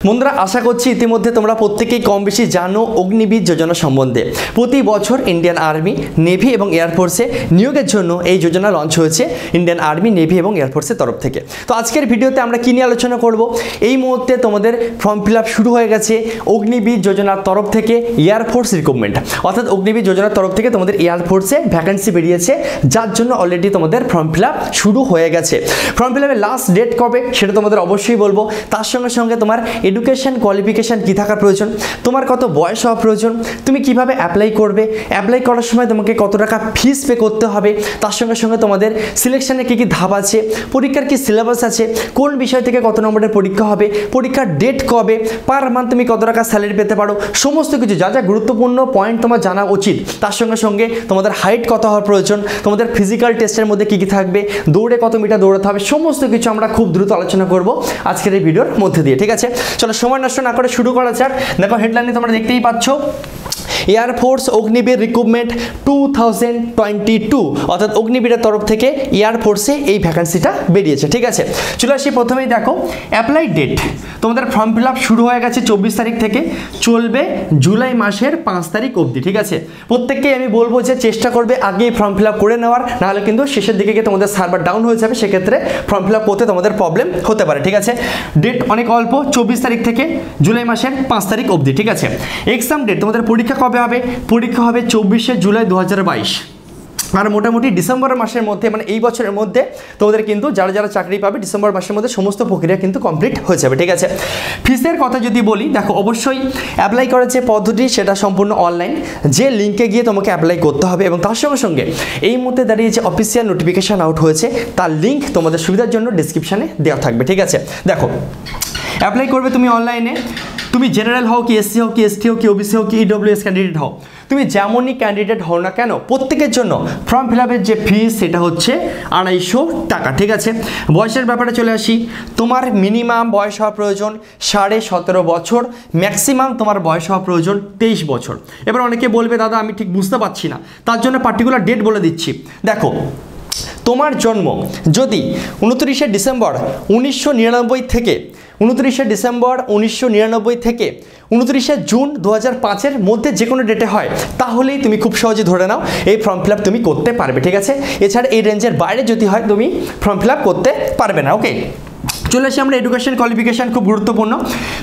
বন্ধুরা আশা করছি ইতিমধ্যে তোমরা প্রত্যেকেই কম বেশি জানো অগ্নিবীর যোজনা সম্বন্ধে। প্রতি বছর ইন্ডিয়ান আর্মি, নেভি এবং এয়ারফোর্সে নিয়োগের জন্য এই যোজনা লঞ্চ হয়েছে ইন্ডিয়ান আর্মি, নেভি এবং এয়ারফোর্সের তরফ থেকে। তো আজকের ভিডিওতে আমরা কী নিয়ে আলোচনা করব, এই মুহূর্তে তোমাদের ফর্ম ফিল আপ শুরু হয়ে গেছে অগ্নিবীর যোজনার তরফ থেকে এয়ারফোর্স রিক্রুটমেন্ট, অর্থাৎ অগ্নিবীর যোজনার তরফ থেকে তোমাদের এয়ারফোর্সে ভ্যাকেন্সি বেরিয়েছে, যার জন্য অলরেডি তোমাদের ফর্ম ফিল আপ শুরু হয়ে গেছে। ফর্ম ফিল আপের লাস্ট ডেট কবে সেটা তোমাদের অবশ্যই বলবো। তার সঙ্গে সঙ্গে তোমার এডুকেশন কোয়ালিফিকেশান কী থাকা প্রয়োজন, তোমার কত বয়স হওয়া প্রয়োজন, তুমি কিভাবে অ্যাপ্লাই করবে, অ্যাপ্লাই করার সময় তোমাকে কত টাকা ফিস পে করতে হবে, তার সঙ্গে সঙ্গে তোমাদের সিলেকশানে কী কী ধাপ আছে, পরীক্ষার কী সিলেবাস আছে, কোন বিষয় থেকে কত নম্বরের পরীক্ষা হবে, পরীক্ষার ডেট কবে, পার মান্থ তুমি কত টাকা স্যালারি পেতে পারো, সমস্ত কিছু যা যা গুরুত্বপূর্ণ পয়েন্ট তোমার জানা উচিত। তার সঙ্গে সঙ্গে তোমাদের হাইট কত হওয়ার প্রয়োজন, তোমাদের ফিজিক্যাল টেস্টের মধ্যে কী কী থাকবে, দৌড়ে কত মিটার দৌড়াতে হবে, সমস্ত কিছু আমরা খুব দ্রুত আলোচনা করব আজকের এই ভিডিওর মধ্যে দিয়ে। ঠিক আছে, চলো সময় নষ্ট না করে শুরু করা যাক। দেখো হেডলাইনে তোমরা দেখতেই পাচ্ছ এয়ারফোর্স অগ্নিবীর রিক্রুটমেন্ট 2022, অর্থাৎ অগ্নিবীরের তরফ থেকে এয়ারফোর্সে এই ভ্যাকেন্সিটা বেরিয়েছে। ঠিক আছে, চলে আসি প্রথমেই দেখো অ্যাপ্লাই ডেট। তোমাদের ফর্ম ফিল আপ শুরু হয়ে গেছে 24 তারিখ থেকে, চলবে জুলাই মাসের 5 তারিখ অবধি। ঠিক আছে, প্রত্যেককেই আমি বলবো যে চেষ্টা করবে আগেই ফর্ম ফিল আপ করে নেওয়ার, নাহলে কিন্তু শেষের দিকে গিয়ে তোমাদের সার্ভার ডাউন হয়ে যাবে, সেক্ষেত্রে ফর্ম ফিল আপ করতে তোমাদের প্রবলেম হতে পারে। ঠিক আছে, ডেট অনেক অল্প, 24 তারিখ থেকে জুলাই মাসের 5 তারিখ অবধি। ঠিক আছে, এক্সাম ডেট তোমাদের পরীক্ষা কবে হবে, পরীক্ষা হবে 24শে জুলাই 2022, আর মোটামুটি ডিসেম্বর মাসের মধ্যে, মানে এই বছরের মধ্যে তোমাদের কিন্তু যারা যারা চাকরি পাবে ডিসেম্বর মাসের মধ্যে সমস্ত প্রক্রিয়া কিন্তু কমপ্লিট হয়ে যাবে। ঠিক আছে, ফিসের কথা যদি বলি, দেখো অবশ্যই অ্যাপ্লাই করার যে পদ্ধতি সেটা সম্পূর্ণ অনলাইন, যে লিঙ্কে গিয়ে তোমাকে অ্যাপ্লাই করতে হবে, এবং তার সঙ্গে সঙ্গে এই মুহূর্তে দাঁড়িয়ে যে অফিসিয়াল নোটিফিকেশান আউট হয়েছে তার লিঙ্ক তোমাদের সুবিধার জন্য ডিসক্রিপশানে দেওয়া থাকবে। ঠিক আছে, দেখো অ্যাপ্লাই করবে তুমি অনলাইনে, তুমি জেনারেল হও কি, এসসি হও কি, এসটি হও কি, ওবিসি হও কি, ইডব্লিউএস ক্যান্ডিডেট হও, তুমি যেমনই ক্যান্ডিডেট হও না কেন প্রত্যেকের জন্য ফর্ম ফিল আপের যে ফিস সেটা হচ্ছে 250 টাকা। ঠিক আছে, বয়সের ব্যাপারে চলে আসি। তোমার মিনিমাম বয়স হওয়া প্রয়োজন 17.5 বছর, ম্যাক্সিমাম তোমার বয়স হওয়া প্রয়োজন 23 বছর। এবার অনেকে বলবে দাদা আমি ঠিক বুঝতে পারছি না, তার জন্য পার্টিকুলার ডেট বলে দিচ্ছি। দেখো তোমার জন্ম যদি 29শে ডিসেম্বর 1999 থেকে 29শে ডিসেম্বর 1999 থেকে 29শে জুন 2005-এর মধ্যে যে কোনো ডেটে হয়, তাহলেই তুমি খুব সহজে ধরে নাও এই ফর্ম ফিল আপ তুমি করতে পারবে। ঠিক আছে, এছাড়া এই রেঞ্জের বাইরে যদি হয় তুমি ফর্ম ফিল আপ করতে পারবে না। ওকে, চলে আসি আমরা এডুকেশন কোয়ালিফিকেশান, খুব গুরুত্বপূর্ণ।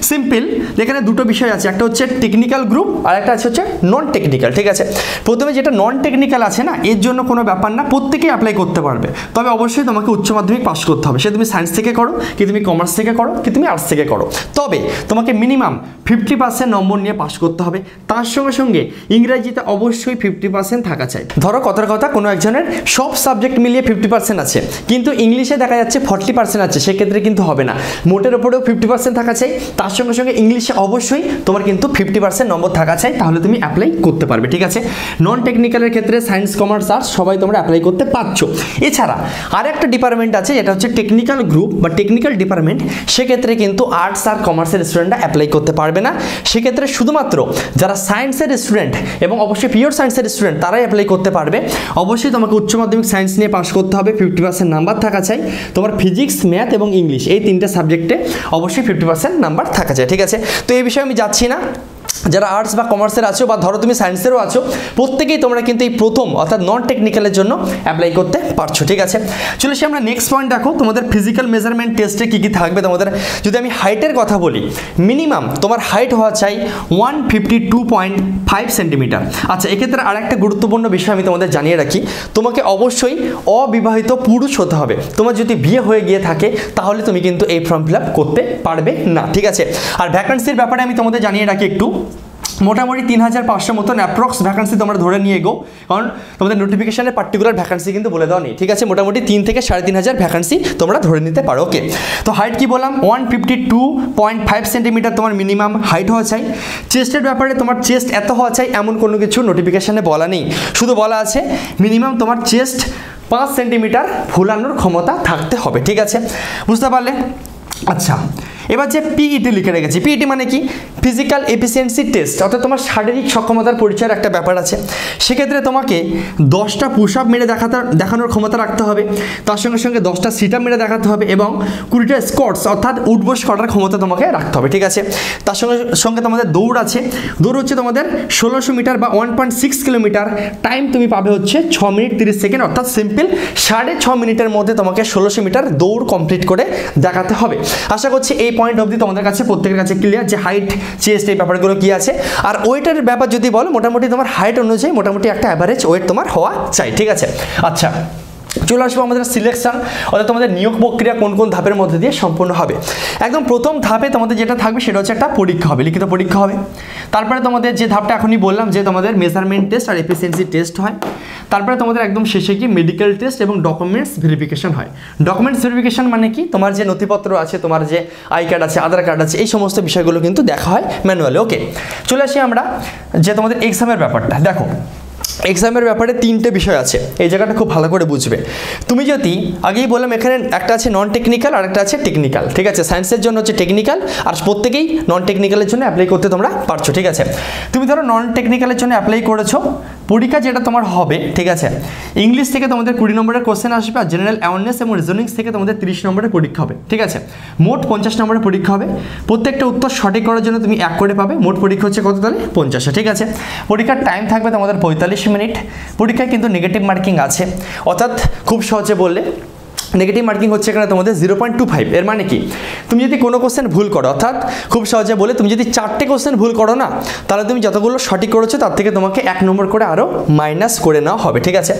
সিম্পল, এখানে দুটো বিষয় আছে, একটা হচ্ছে টেকনিক্যাল গ্রুপ আর একটা আছে হচ্ছে নন টেকনিক্যাল। ঠিক আছে, প্রথমে যেটা নন টেকনিক্যাল আছে না, এর জন্য কোনো ব্যাপার না, প্রত্যেকেই অ্যাপ্লাই করতে পারবে, তবে অবশ্যই তোমাকে উচ্চ মাধ্যমিক পাস করতে হবে। সে তুমি সায়েন্স থেকে করো কি, তুমি কমার্স থেকে করো কি, তুমি আর্টস থেকে করো, তবে তোমাকে মিনিমাম 50% নম্বর নিয়ে পাস করতে হবে। তার সঙ্গে সঙ্গে ইংরেজিতে অবশ্যই 50% থাকা চাই। ধরো কথার কথা কোনো একজনের সব সাবজেক্ট মিলিয়ে 50% আছে, কিন্তু ইংলিশে দেখা যাচ্ছে 40% আছে, সেক্ষেত্রে কিন্তু হবে না, মোটের ওপরেও 50% থাকা চাই। তার সঙ্গে সঙ্গে ইংলিশে অবশ্যই তোমার কিন্তু 50% নম্বর থাকা চাই, তাহলে তুমি অ্যাপ্লাই করতে পারবে। ঠিক আছে, নন টেকনিক্যালের ক্ষেত্রে সায়েন্স, কমার্স, আর্টস সবাই তোমরা অ্যাপ্লাই করতে পারছো। এছাড়া আর একটা ডিপার্টমেন্ট আছে, যেটা হচ্ছে টেকনিক্যাল গ্রুপ বা টেকনিক্যাল ডিপার্টমেন্ট, সেক্ষেত্রে কিন্তু আর্টস আর কমার্সের স্টুডেন্টরা অ্যাপ্লাই করতে পারবে না। সেক্ষেত্রে শুধুমাত্র যারা সায়েন্সের স্টুডেন্ট এবং অবশ্যই পিওর সায়েন্সের স্টুডেন্ট তারাই অ্যাপ্লাই করতে পারবে। অবশ্যই তোমাকে উচ্চ মাধ্যমিক সায়েন্স নিয়ে পাস করতে হবে, 50% নাম্বার থাকা চাই। তোমার ফিজিক্স, ম্যাথ এবং ইংলিশ এই 3টে সাবজেক্টে অবশ্যই 50% নাম্বার থাকা যায়। ঠিক আছে, তো এই বিষয়ে আমি যাচ্ছি না। যারা আর্টস বা কমার্সের আছো বা ধরো তুমি সায়েন্সেরও আছো, প্রত্যেকেই তোমরা কিন্তু এই প্রথম অর্থাৎ নন টেকনিক্যালের জন্য অ্যাপ্লাই করতে পারছো। ঠিক আছে, চলে এসে আমরা নেক্সট পয়েন্ট দেখো, তোমাদের ফিজিক্যাল মেজারমেন্ট টেস্টে কী কী থাকবে। তোমাদের যদি আমি হাইটের কথা বলি, মিনিমাম তোমার হাইট হওয়া চাই 152.5 সেন্টিমিটার। আচ্ছা, এক্ষেত্রে আর একটা গুরুত্বপূর্ণ বিষয় আমি তোমাদের জানিয়ে রাখি, তোমাকে অবশ্যই অবিবাহিত পুরুষ হতে হবে। তোমার যদি বিয়ে হয়ে গিয়ে থাকে তাহলে তুমি কিন্তু এই ফর্ম ফিল আপ করতে পারবে না। ঠিক আছে, আর ভ্যাকেন্সির ব্যাপারে আমি তোমাদের জানিয়ে রাখি একটু, মোটামুটি 3500 মতন অ্যাপ্রক্স ভ্যাকেন্সি তোমরা ধরে নিয়ে গো, কারণ তোমাদের নোটিফিকেশানে পার্টিকুলার ভ্যাকেন্সি কিন্তু বলে দেওয়া নেই। ঠিক আছে, মোটামুটি 3 থেকে 3500 ভ্যাকেন্সি তোমরা ধরে নিতে পারো। ওকে, তো হাইট কি বললাম, 152.5 সেন্টিমিটার তোমার মিনিমাম হাইট হওয়া চাই। চেস্টের ব্যাপারে তোমার চেস্ট এত হওয়া চাই এমন কোনো কিছু নোটিফিকেশানে বলা নেই, শুধু বলা আছে মিনিমাম তোমার চেস্ট 5 সেন্টিমিটার ফুলানোর ক্ষমতা থাকতে হবে। ঠিক আছে, বুঝতে পারলে? আচ্ছা, এবার যে পিইটি লিখে রেখেছি, পিইটি মানে কি, ফিজিক্যাল এফিসিয়েন্সি টেস্ট, অর্থাৎ তোমার শারীরিক সক্ষমতার পরিচয়ের একটা ব্যাপার আছে। সেক্ষেত্রে তোমাকে 10টা পুশ আপ মেরে দেখানোর ক্ষমতা রাখতে হবে, তার সঙ্গে সঙ্গে 10টা সিট আপ মেরে দেখাতে হবে এবং 20টা স্কোয়াটস অর্থাৎ উঠবোস করার ক্ষমতা তোমাকে রাখতে হবে, ঠিক আছে। তার সঙ্গে সঙ্গে তোমাদের দৌড় আছে, দৌড় হচ্ছে তোমাদের 1600 মিটার বা 1.6 কিলোমিটার, টাইম তুমি পাবে হচ্ছে 6 মিনিট 30 সেকেন্ড, অর্থাৎ সিম্পল 6.5 মিনিটের মধ্যে তোমাকে 1600 মিটার দৌড় কমপ্লিট করে দেখাতে হবে। আশা করছি এই পয়েন্ট অবধি তোমাদের কাছে প্রত্যেকের কাছে ক্লিয়ার যে হাইট, চেস্ট, এই ব্যাপারগুলো কি আছে। আর ওয়েটের ব্যাপার যদি বলো, মোটামুটি তোমার হাইট অনুযায়ী মোটামুটি একটা অ্যাভারেজ ওয়েট তোমার হওয়া চাই, ঠিক আছে। আচ্ছা, চলে আসবো আমাদের সিলেকশন, অর্থাৎ তোমাদের নিয়োগ প্রক্রিয়া কোন কোন ধাপের মধ্যে দিয়ে সম্পূর্ণ হবে। একদম প্রথম ধাপে তোমাদের যেটা থাকবে সেটা হচ্ছে একটা পরীক্ষা হবে, লিখিত পরীক্ষা হবে। তারপরে তোমাদের যে ধাপটা এখনই বললাম যে তোমাদের মেজারমেন্ট টেস্ট আর এফিসিয়েন্সি টেস্ট হয়। তারপরে তোমাদের একদম শেষে কি মেডিকেল টেস্ট এবং ডকুমেন্টস ভেরিফিকেশন হয়। ডকুমেন্টস ভেরিফিকেশন মানে কি, তোমার যে নথিপত্র আছে, তোমার যে আই কার্ড আছে, আধার কার্ড আছে, এই সমস্ত বিষয়গুলো কিন্তু দেখা হয় ম্যানুয়ালি। ওকে, চলে আসি আমরা যে তোমাদের এক্সামের ব্যাপারটা। দেখো, এক্সামের ব্যাপারে 3টে বিষয় আছে, এই জায়গাটা খুব ভালো করে বুঝবে। তুমি যদি আগেই বললাম এখানে একটা আছে নন টেকনিক্যাল আর একটা আছে টেকনিক্যাল, ঠিক আছে। সায়েন্সের জন্য হচ্ছে টেকনিক্যাল, আর প্রত্যেকেই নন টেকনিক্যালের জন্য অ্যাপ্লাই করতে তোমরা পারছো, ঠিক আছে। তুমি ধরো নন টেকনিক্যালের জন্য অ্যাপ্লাই করেছো, পরীক্ষা যেটা তোমার হবে, ঠিক আছে, ইংলিশ থেকে তোমাদের 20 নম্বরের কোশ্চেন আসবে, আর জেনারেল অ্যাওয়ারনেস এবং রিজনিংস থেকে তোমাদের 30 নম্বরের পরীক্ষা হবে, ঠিক আছে। মোট 50 নম্বরের পরীক্ষা হবে। প্রত্যেকটা উত্তর সঠিক করার জন্য তুমি 1 করে পাবে। মোট পরীক্ষা হচ্ছে কত, তাহলে 50, ঠিক আছে। পরীক্ষার টাইম থাকবে তোমাদের 45 মিনিট। পরীক্ষায় কিন্তু নেগেটিভ মার্কিং আছে, অর্থাৎ খুব সহজে বললে নেগেটিভ মার্কিং হচ্ছে এখানে তোমাদের 0.25। এর মানে কি, তুমি যদি কোনো কোশ্চেন ভুল করো, অর্থাৎ খুব সহজে বলে তুমি যদি 4টে কোশ্চেন ভুল করো না, তাহলে তুমি যতগুলো সঠিক করেছো তার থেকে তোমাকে 1 নম্বর করে আরও মাইনাস করে নেওয়া হবে, ঠিক আছে।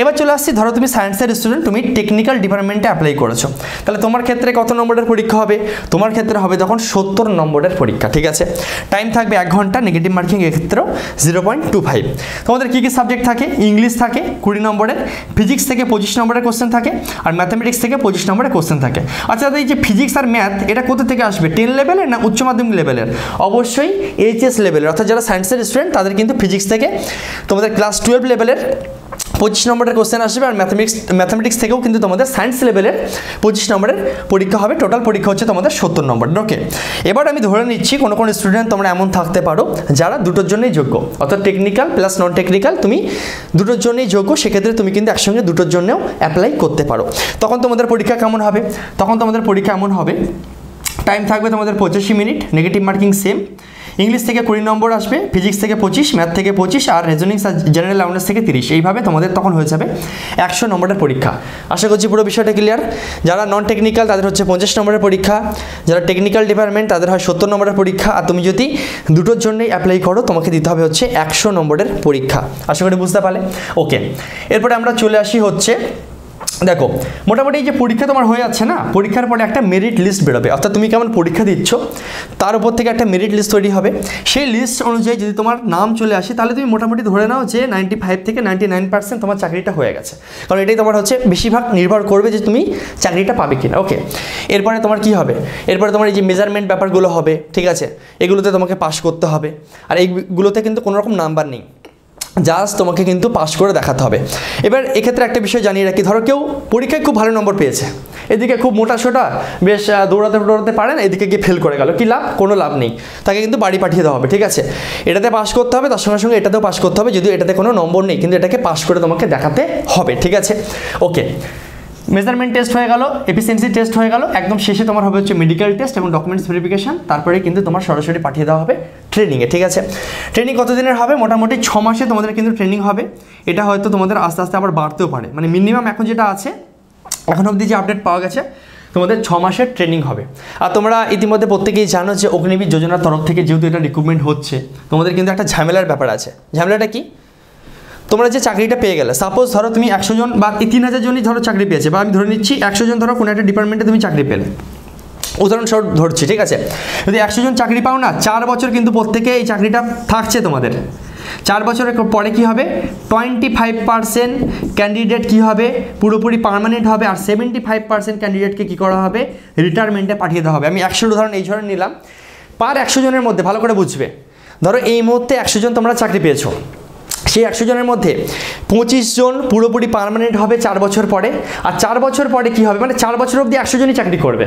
এবার চলে আসছি, ধরো তুমি সায়েন্সের স্টুডেন্ট, তুমি টেকনিক্যাল ডিপার্টমেন্টে অ্যাপ্লাই করেছো, তাহলে তোমার ক্ষেত্রে কত নম্বরের পরীক্ষা হবে, তোমার ক্ষেত্রে হবে তখন 70 নম্বরের পরীক্ষা, ঠিক আছে। টাইম থাকবে 1 ঘন্টা, নেগেটিভ মার্কিং এক্ষেত্রেও 0.25। তোমাদের কী কী সাবজেক্ট থাকে, ইংলিশ থাকে 20 নম্বরের, ফিজিক্স থেকে 25 নম্বরের কোশ্চেন থাকে, আর ম্যাথামেটিক্স থেকে 25 নম্বরের কোশ্চেন থাকে। আচ্ছা, এই যে ফিজিক্স আর ম্যাথ, এটা কোথা থেকে আসবে, 10 লেভেলের না উচ্চ মাধ্যমিক লেভেলের? অবশ্যই এইচএস লেভেলের, অর্থাৎ যারা সায়েন্সের স্টুডেন্ট তাদের কিন্তু ফিজিক্স থেকে তোমাদের ক্লাস 12 লেভেলের 25 নম্বরের কোশ্চেন আসবে, আর ম্যাথামেটিক্স থেকেও কিন্তু তোমাদের সায়েন্স লেভেলের 25 নম্বরের পরীক্ষা হবে। টোটাল পরীক্ষা হচ্ছে তোমাদের 70 নম্বরের। ওকে, এবার আমি ধরে নিচ্ছি কোনো কোনো স্টুডেন্ট তোমরা এমন থাকতে পারো যারা দুটোর জন্যই যোগ্য, অর্থাৎ টেকনিক্যাল প্লাস নন টেকনিক্যাল, তুমি দুটোর জন্যই যোগ্য। সেক্ষেত্রে তুমি কিন্তু একসঙ্গে দুটোর জন্যও অ্যাপ্লাই করতে পারো। তখন তোমাদের পরীক্ষা কেমন হবে, তখন তোমাদের পরীক্ষা এমন হবে, টাইম থাকবে তোমাদের 85 minute, negative marking same. English থেকে 20 নম্বর আসবে, ফিজিক্স থেকে 25, ম্যাথ থেকে 25, আর রিজনিংস আর জেনারেল অ্যাওয়ারনেস থেকে 30। এইভাবে তোমাদের তখন হয়ে যাবে 100 নম্বরের পরীক্ষা। আশা করছি পুরো বিষয়টা ক্লিয়ার। যারা নন টেকনিক্যাল তাদের হচ্ছে 50 নম্বরের পরীক্ষা, যারা টেকনিক্যাল ডিপার্টমেন্ট তাদের হয় 70 নম্বরের পরীক্ষা, আর তুমি যদি দুটোর জন্যই অ্যাপ্লাই করো তোমাকে দিতে হবে হচ্ছে 100 নম্বরের পরীক্ষা। আশা করি বুঝতে পারলে। ওকে, এরপরে আমরা চলে আসি হচ্ছে, দেখো মোটামুটি এই যে পরীক্ষা তোমার হয়ে যাচ্ছে না, পরীক্ষার পরে একটা মেরিট লিস্ট বেরোবে, অর্থাৎ তুমি কেমন পরীক্ষা দিচ্ছ তার উপর থেকে একটা মেরিট লিস্ট তৈরি হবে। সেই লিস্ট অনুযায়ী যদি তোমার নাম চলে আসে, তাহলে তুমি মোটামুটি ধরে নাও যে 95 থেকে 99% তোমার চাকরিটা হয়ে গেছে, কারণ এটাই তোমার হচ্ছে বেশিরভাগ নির্ভর করবে যে তুমি চাকরিটা পাবে কিনা। ওকে, এরপরে তোমার কি হবে, এরপরে তোমার এই যে মেজারমেন্ট ব্যাপারগুলো হবে, ঠিক আছে, এগুলোতে তোমাকে পাস করতে হবে, আর এইগুলোতে কিন্তু কোনো রকম নাম্বার নেই, জাস্ট তোমাকে কিন্তু পাস করে দেখাতে হবে। এবার এক্ষেত্রে একটা বিষয় জানিয়ে রাখি, ধরো কেউ পরীক্ষায় খুব ভালো নম্বর পেয়েছে, এদিকে খুব মোটাসোটা বেশ দৌড়াতে পারে না, এদিকে গিয়ে ফেল করে গেল, কি লাভ, কোনো লাভ নেই, তাকে কিন্তু বাড়ি পাঠিয়ে দেওয়া হবে, ঠিক আছে। এটাতে পাস করতে হবে, তার সঙ্গে সঙ্গে এটাতেও পাস করতে হবে, যদিও এটাতে কোনো নম্বর নেই, কিন্তু এটাকে পাস করে তোমাকে দেখাতে হবে, ঠিক আছে। ওকে, মেজারমেন্ট টেস্ট হয়ে গেল, এফিসিয়েন্সি টেস্ট হয়ে গেল, একদম শেষে তোমার হবে হচ্ছে মেডিকেল টেস্ট এবং ডকুমেন্টস ভেরিফিকেশন, তারপরে কিন্তু তোমার সরাসরি পাঠিয়ে দেওয়া হবে ট্রেনিংয়ে, ঠিক আছে। ট্রেনিং কতদিনের হবে, মোটামুটি 6 মাসে তোমাদের কিন্তু ট্রেনিং হবে। এটা হয়তো তোমাদের আস্তে আস্তে আবার বাড়তেও পারে, মানে মিনিমাম এখন যেটা আছে, এখন অবধি যে আপডেট পাওয়া গেছে, তোমাদের 6 মাসের ট্রেনিং হবে। আর তোমরা ইতিমধ্যে প্রত্যেকেই জানো যে অগ্নিবীর যোজনার তরফ থেকে যেহেতু এটা রিক্রুটমেন্ট হচ্ছে, তোমাদের কিন্তু একটা ঝামেলার ব্যাপার আছে। ঝামেলাটা কি, তোমরা যে চাকরিটা পেয়ে গেলে, সাপোজ ধরো তুমি 100 জন বা 3000 জনই ধরো চাকরি পেয়েছে, বা আমি ধরে নিচ্ছি 100 জন ধরো কোনো একটা ডিপার্টমেন্টে তুমি চাকরি পেলে, উদাহরণস্বরূপ ধরছি, ঠিক আছে। যদি 100 জন চাকরি পাও না, 4 বছর কিন্তু প্রত্যেকে এই চাকরিটা থাকছে তোমাদের। 4 বছরের পরে কি হবে, 25% ক্যান্ডিডেট কি হবে, পুরোপুরি পার্মানেন্ট হবে, আর 75% ক্যান্ডিডেটকে কি করা হবে, রিটায়ারমেন্টে পাঠিয়ে দেওয়া হবে। আমি 100 উদাহরণ এই ধরনের নিলাম। পার 100 জনের মধ্যে ভালো করে বুঝবে, ধরো এই মুহূর্তে 100 জন তোমরা চাকরি পেয়েছো, সেই 100 জনের মধ্যে 25 জন পুরোপুরি পার্মানেন্ট হবে 4 বছর পরে। আর 4 বছর পরে কি হবে, মানে 4 বছর অবধি 100 জনই চাকরি করবে।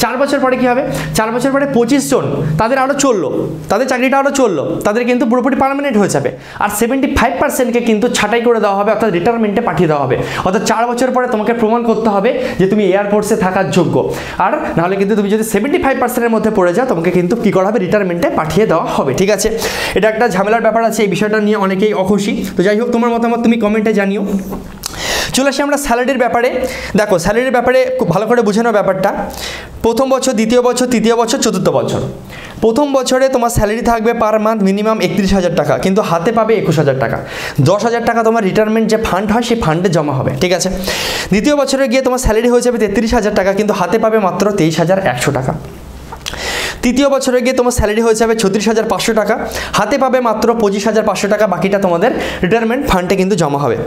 4 বছর পরে কি হবে, 4 বছর পরে 25 জন তাদের আরও চললো, তাদের চাকরিটা আরও চললো, তাদের কিন্তু পুরোপুরি পার্মানেন্ট হয়ে যাবে। আর 75%কে কিন্তু ছাঁটাই করে দেওয়া হবে, অর্থাৎ রিটায়ারমেন্টে পাঠিয়ে দেওয়া হবে। অর্থাৎ 4 বছর পরে তোমাকে প্রমাণ করতে হবে যে তুমি এয়ারফোর্সে থাকার যোগ্য। আর নাহলে কিন্তু তুমি যদি 75%-এর মধ্যে পড়ে যাও, তোমাকে কিন্তু কী করা হবে, রিটায়ারমেন্টে পাঠিয়ে দেওয়া হবে। ঠিক আছে, এটা একটা ঝামেলার ব্যাপার আছে, এই বিষয়টা নিয়ে অনেকেই অখুশি। তো যাই হোক, তোমার মতামত তুমি কমেন্টে জানিও। চলে আসি আমরা স্যালারির ব্যাপারে। দেখো, স্যালারির ব্যাপারে খুব ভালো করে বুঝে নাও ব্যাপারটা। প্রথম বছর, দ্বিতীয় বছর, তৃতীয় বছর, চতুর্থ বছর। প্রথম বছরে তোমার স্যালারি থাকবে পার মান্থ মিনিমাম 31,000 টাকা, কিন্তু হাতে পাবে 21,000 টাকা। 10,000 টাকা তোমার রিটায়ারমেন্ট যে ফান্ড হয় সেই ফান্ডে জমা হবে। ঠিক আছে, দ্বিতীয় বছরে গিয়ে তোমার স্যালারি হয়ে যাবে 33,000 টাকা, কিন্তু হাতে পাবে মাত্র 23,100 টাকা। তৃতীয় বছরে গিয়ে তোমার স্যালারি হয়ে যাবে 36,500 টাকা, হাতে পাবে মাত্র 25,500 টাকা, বাকিটা তোমাদের রিটায়ারমেন্ট ফান্ডে কিন্তু জমা হবে।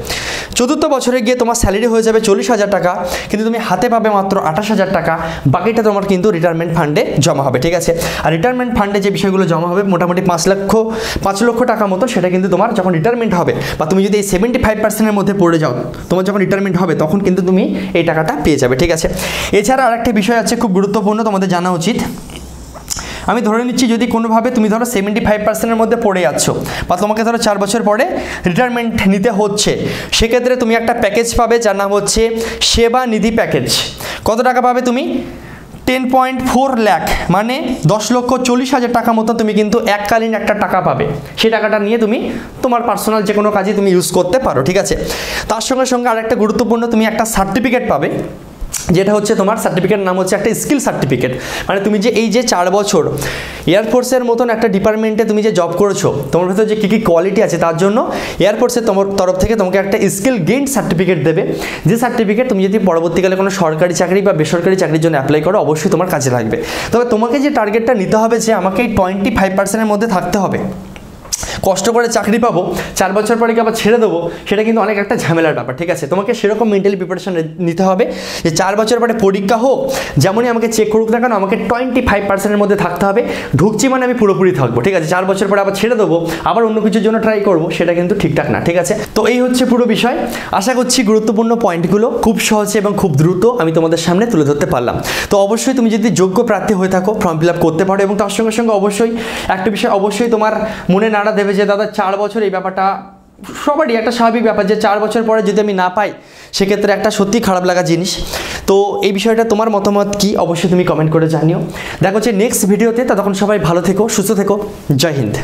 চতুর্থ বছরে গিয়ে তোমার স্যালারি হয়ে যাবে 40,000 টাকা, কিন্তু তুমি হাতে পাবে মাত্র 28,000 টাকা, বাকিটা তোমার কিন্তু রিটায়ারমেন্ট ফান্ডে জমা হবে। ঠিক আছে, আর রিটায়ারমেন্ট ফান্ডে যে বিষয়গুলো জমা হবে মোটামুটি 5 লক্ষ টাকা মতো, সেটা কিন্তু তোমার যখন রিটায়ারমেন্ট হবে, বা তুমি যদি এই 75%-এর মধ্যে পড়ে যাও, তোমার যখন রিটায়ারমেন্ট হবে তখন কিন্তু তুমি এই টাকাটা পেয়ে যাবে। ঠিক আছে, এছাড়া আরেকটা বিষয় আছে খুব গুরুত্বপূর্ণ, তোমাদের জানা উচিত। আমি ধরে নিচ্ছি যদি কোনোভাবে তুমি ধরো 75%-এর মধ্যে পড়ে যাচ্ছ, বা তোমাকে ধরো 4 বছর পরে রিটায়ারমেন্ট নিতে হচ্ছে, সেক্ষেত্রে তুমি একটা প্যাকেজ পাবে যার নাম হচ্ছে সেবা নিধি প্যাকেজ। কত টাকা পাবে তুমি? 10.4 লাখ, মানে 10,40,000 টাকা মতো তুমি কিন্তু এককালীন একটা টাকা পাবে। সেই টাকাটা নিয়ে তুমি তোমার পার্সোনাল যে কোনো কাজে তুমি ইউজ করতে পারো। ঠিক আছে, তার সঙ্গে সঙ্গে আরেকটা গুরুত্বপূর্ণ, তুমি একটা সার্টিফিকেট পাবে, যেটা হচ্ছে তোমার সার্টিফিকেটের নাম হচ্ছে একটা স্কিল সার্টিফিকেট। মানে তুমি যে এই যে 4 বছর এয়ারফোর্সের মতন একটা ডিপার্টমেন্টে তুমি যে জব করেছো, তোমার ভেতরে যে কী কী কোয়ালিটি আছে, তার জন্য এয়ারফোর্সের তোমার তরফ থেকে তোমাকে একটা স্কিল গেইন সার্টিফিকেট দেবে, যে সার্টিফিকেট তুমি যদি পরবর্তীকালে কোনো সরকারি চাকরি বা বেসরকারি চাকরির জন্য অ্যাপ্লাই করো, অবশ্যই তোমার কাজে লাগবে। তবে তোমাকে যে টার্গেটটা নিতে হবে যে আমাকে এই 25%-এর মধ্যে থাকতে হবে, কষ্ট করে চাকরি পাবো, 4 বছর পরে কি আবার ছেড়ে দেবো, সেটা কিন্তু অনেক একটা ঝামেলার ব্যাপার। ঠিক আছে, তোমাকে সেরকম মেন্টালি প্রিপারেশন নিতে হবে যে 4 বছর পরে পরীক্ষা হোক, যেমনই আমাকে চেক করুক না কেন, আমাকে 25%-এর মধ্যে থাকতে হবে। ঢুকছি মানে আমি পুরোপুরি থাকবো। ঠিক আছে, 4 বছর পরে আবার ছেড়ে দেবো, আবার অন্য কিছুর জন্য ট্রাই করবো, সেটা কিন্তু ঠিকঠাক না। ঠিক আছে, তো এই হচ্ছে পুরো বিষয়। আশা করছি গুরুত্বপূর্ণ পয়েন্টগুলো খুব সহজে এবং খুব দ্রুত আমি তোমাদের সামনে তুলে ধরতে পারলাম। তো অবশ্যই তুমি যদি যোগ্য প্রার্থী হয়ে থাকো, ফর্ম ফিল আপ করতে পারো। এবং তার সঙ্গে সঙ্গে অবশ্যই একটা বিষয় অবশ্যই তোমার মনে নাড়া দেবে যে দাদা 4 বছর, এই ব্যাপারটা সবারই একটা স্বাভাবিক ব্যাপার যে 4 বছর পরে যদি আমি না পাই, সেক্ষেত্রে একটা সত্যি খারাপ লাগা জিনিস। তো এই বিষয়টা তোমার মতামত কি, অবশ্যই তুমি কমেন্ট করে জানিও। দেখা হচ্ছে নেক্সট ভিডিওতে। ততক্ষণ সবাই ভালো থেকো, সুস্থ থেকো। জয় হিন্দ।